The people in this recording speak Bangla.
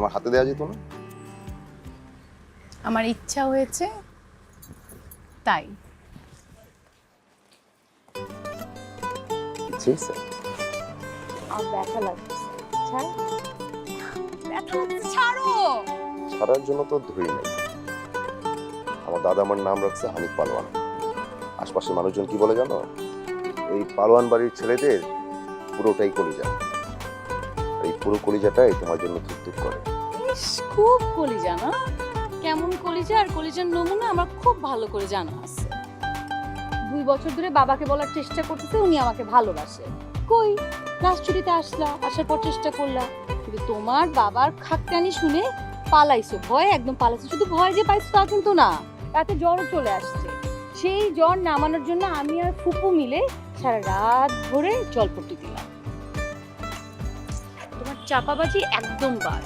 আমার হাতে দেওয়া যেত না? আমার ইচ্ছা হয়েছে তাই। ইচ্ছে হয়েছে? আর ব্যথা লাগতেছে। ছাড়। ব্যথা লাগতেছে, ছাড়ো। ছাড়ার জন্য তো ধরি নাই। আমার দাদা আমার নাম রাখছে হানিফ পালোয়ান। আশপাশের মানুষজন কি বলে জানো? এই পালোয়ান বাড়ির ছেলেদের পুরোটাই কলিজা। এই পুরো কলিজাটাই তোমার জন্য থুকথুক করে। ইস, খুব কলিজা না? কেমন কলিজা আর কলিজার নমুনা আমার খুব ভালো করে জানা আছে। 2 বছর ধরে বাবাকে বলার চেষ্টা করতেছে উনি আমাকে ভালোবাসে। কই লাস্ট ছুটিতে আসার পর চেষ্টা করলাম, কিন্তু তোমার বাবার খাকটানি শুনে পালাইছো, ভয় একদম পালাইছো। শুধু ভয় যে পাইছো তা কিন্তু না, রাতে জ্বরও চলে আসছে। সেই জ্বর নামানোর জন্য আমি আর ফুপু মিলে সারা রাত ধরে জলপট্টি দিলাম। তোমার চাপাবাজি একদম বাদ।